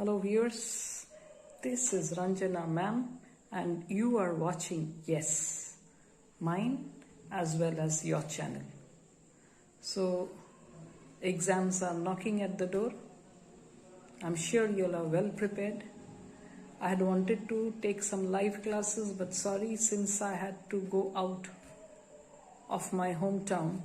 Hello viewers, this is Ranjana ma'am and you are watching Yes, mine as well as your channel. So exams are knocking at the door. I'm sure you are well prepared. I had wanted to take some live classes, but sorry, since I had to go out of my hometown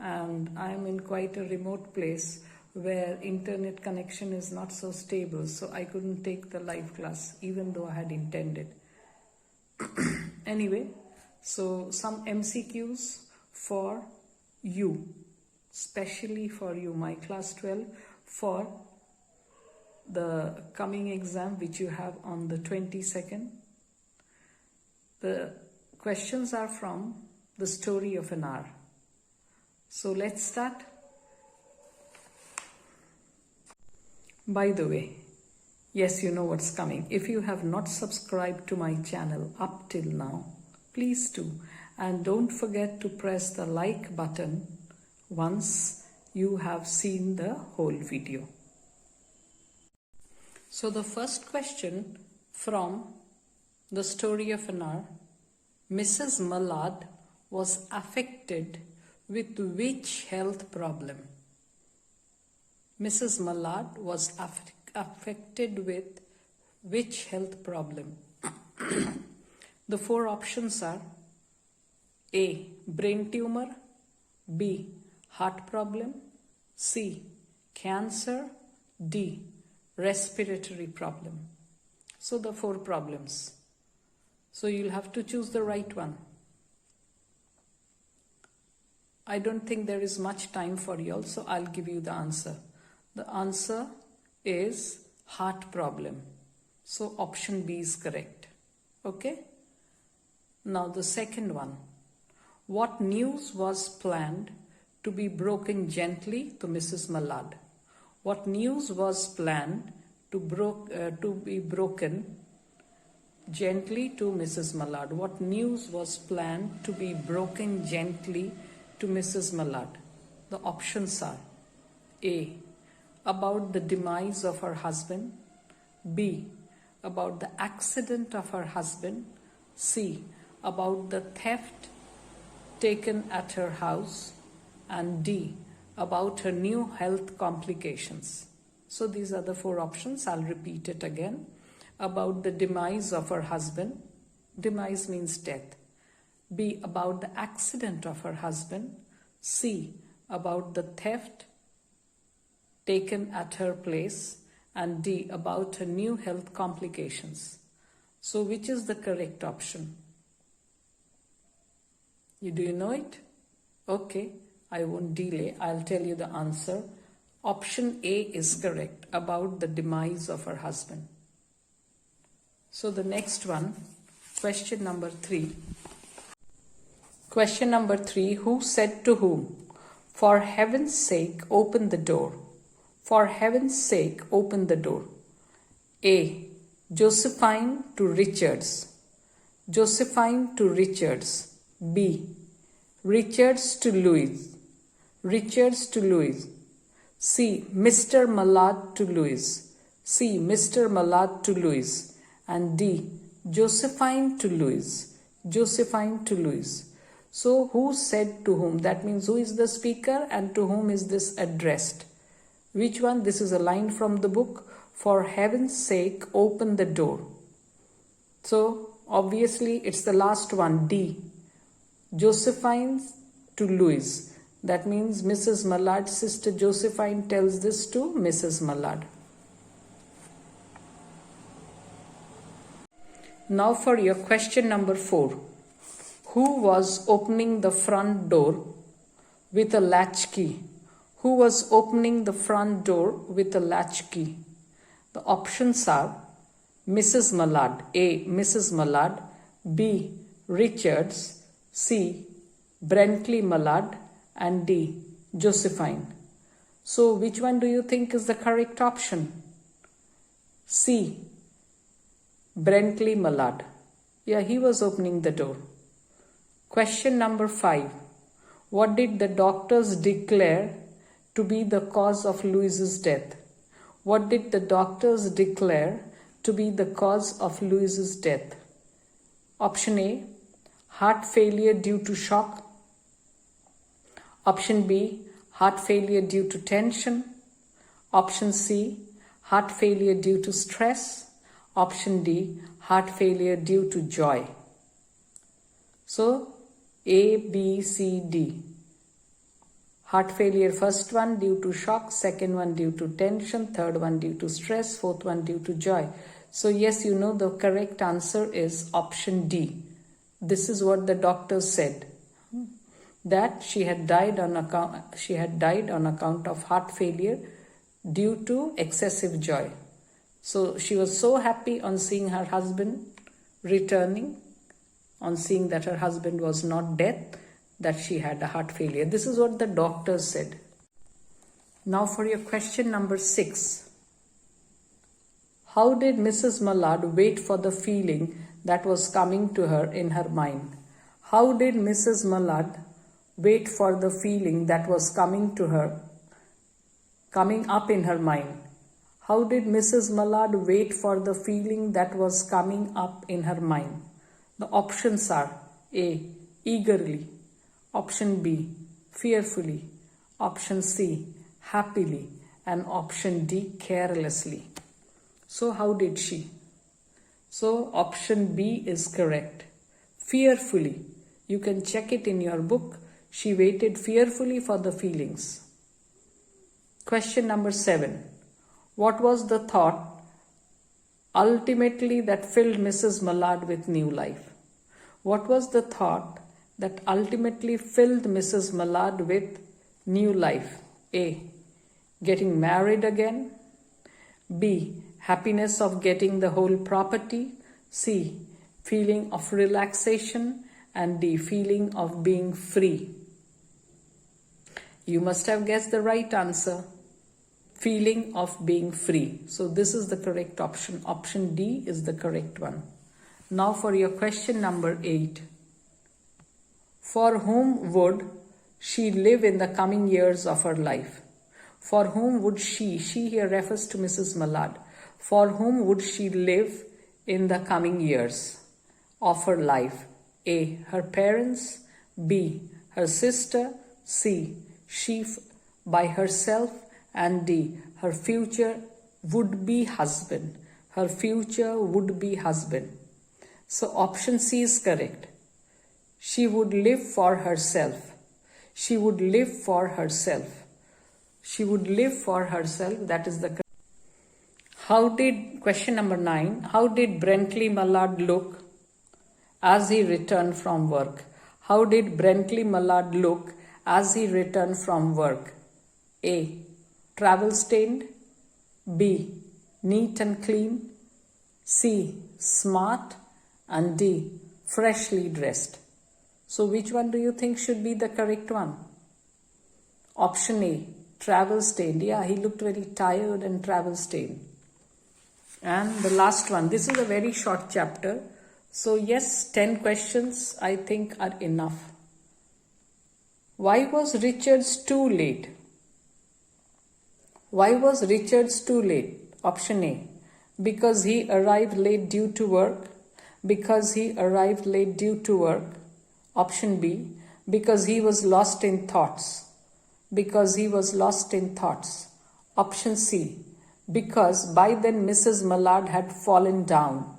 and I am in quite a remote place where internet connection is not so stable, so I couldn't take the live class even though I had intended. Anyway, so some MCQs for you, especially for you, my class 12, for the coming exam which you have on the 22nd. The questions are from the story of an hour. So let's start. By the way, yes, you know what's coming. If you have not subscribed to my channel up till now, please do. And don't forget to press the like button once you have seen the whole video. So the first question from the story of an hour: Mrs. Mallard was affected with which health problem? Mrs. Mallard was affected with which health problem? The four options are A. Brain tumor, B. Heart problem, C. Cancer, D. Respiratory problem. So the four problems. So you'll have to choose the right one. I don't think there is much time for you all, so I'll give you the answer. The answer is heart problem. So option B is correct. Okay? Now the second one. What news was planned to be broken gently to Mrs. Mallard? What news was planned to be broken gently to Mrs. Mallard? What news was planned to be broken gently to Mrs. Mallard? The options are A. About the demise of her husband, B. About the accident of her husband, C. About the theft taken at her house, and D. About her new health complications. So these are the four options. I'll repeat it again. About the demise of her husband, demise means death. B. About the accident of her husband, C. About the theft taken at her place, and D. About her new health complications. So which is the correct option? Do you know it? Okay, I won't delay. I'll tell you the answer. Option A is correct, about the demise of her husband. So the next one, question number 3. Question number 3, who said to whom, "For heaven's sake, open the door"? For heaven's sake, open the door. A. Josephine to Richards. Josephine to Richards. B. Richards to Louis. Richards to Louis. C. Mr. Mallard to Louis. C. Mr. Mallard to Louis. And D. Josephine to Louis. Josephine to Louis. So who said to whom? That means who is the speaker and to whom is this addressed? Which one? This is a line from the book. For heaven's sake, open the door. So obviously it's the last one, D. Josephine to Louis. That means Mrs. Mallard's sister Josephine tells this to Mrs. Mallard. Now for your question number 4. Who was opening the front door with a latch key? Who was opening the front door with a latch key? The options are Mrs. Mallard. A. Mrs. Mallard. B. Richards. C. Brentley Mallard. And D. Josephine. So which one do you think is the correct option? C. Brentley Mallard. Yeah, he was opening the door. Question number 5. What did the doctors declare to be the cause of Louis's death? What did the doctors declare to be the cause of Louise's death? Option A, heart failure due to shock. Option B, heart failure due to tension. Option C, heart failure due to stress. Option D, heart failure due to joy. So, A, B, C, D. Heart failure, first one due to shock, second one due to tension, third one due to stress, fourth one due to joy. So yes, you know the correct answer is option D. This is what the doctor said, that she had died on account of heart failure due to excessive joy. So she was so happy on seeing her husband returning, on seeing that her husband was not dead, that she had a heart failure. This is what the doctor said. Now for your question number 6. How did Mrs. Mallard wait for the feeling that was coming to her in her mind? How did Mrs. Mallard wait for the feeling that was coming up in her mind? How did Mrs. Mallard wait for the feeling that was coming up in her mind? The options are A, eagerly. Option B, fearfully. Option C, happily. And option D, carelessly. So how did she? So option B is correct. Fearfully. You can check it in your book. She waited fearfully for the feelings. Question number 7. What was the thought ultimately that filled Mrs. Mallard with new life? What was the thought that ultimately filled Mrs. Mallard with new life? A, getting married again. B, happiness of getting the whole property. C, feeling of relaxation. And D, feeling of being free. You must have guessed the right answer. Feeling of being free. So this is the correct option. Option D is the correct one. Now for your question number 8. For whom would she live in the coming years of her life? For whom would she here refers to Mrs. Mallard. For whom would she live in the coming years of her life? A, her parents. B, her sister. C, she by herself. And D, her future would-be husband. Her future would-be husband. So option C is correct. She would live for herself. She would live for herself. She would live for herself. That is the correct. Question number 9. How did Brentley Mallard look as he returned from work? How did Brentley Mallard look as he returned from work? A, travel stained. B, neat and clean. C, smart. And D, freshly dressed. So which one do you think should be the correct one? Option A, travel stained. Yeah, he looked very tired and travel stained. And the last one. This is a very short chapter. So yes, 10 questions I think are enough. Why was Richards too late? Why was Richards too late? Option A, because he arrived late due to work. Because he arrived late due to work. Option B, because he was lost in thoughts. Because he was lost in thoughts. Option C, because by then Mrs. Mallard had fallen down.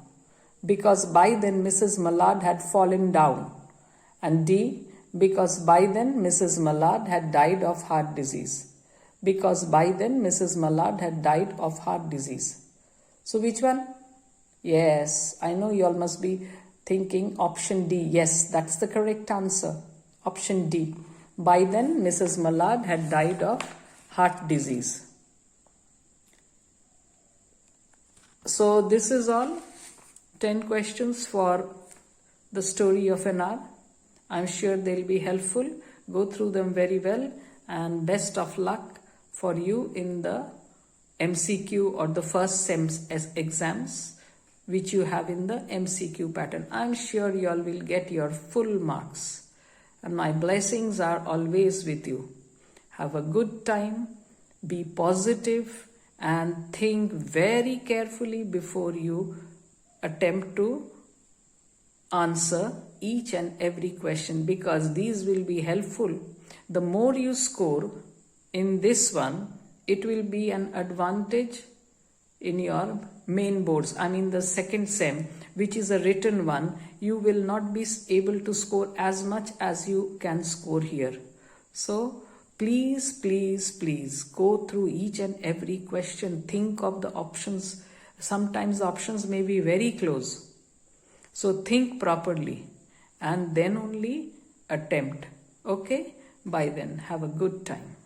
Because by then Mrs. Mallard had fallen down. And D, because by then Mrs. Mallard had died of heart disease. Because by then Mrs. Mallard had died of heart disease. So which one? Yes, I know you all must be thinking option D. Yes, that's the correct answer. Option D. By then Mrs. Mallard had died of heart disease. So this is all. 10 questions for the story of an hour. I'm sure they'll be helpful. Go through them very well, and best of luck for you in the MCQ or the first exams which you have in the MCQ pattern. I'm sure you all will get your full marks, and my blessings are always with you. Have a good time, be positive, and think very carefully before you attempt to answer each and every question, because these will be helpful. The more you score in this one, it will be an advantage in your main boards. I mean the second sem, which is a written one, you will not be able to score as much as you can score here. So please, please, please go through each and every question. Think of the options. Sometimes the options may be very close. So think properly and then only attempt. Okay? By then, have a good time.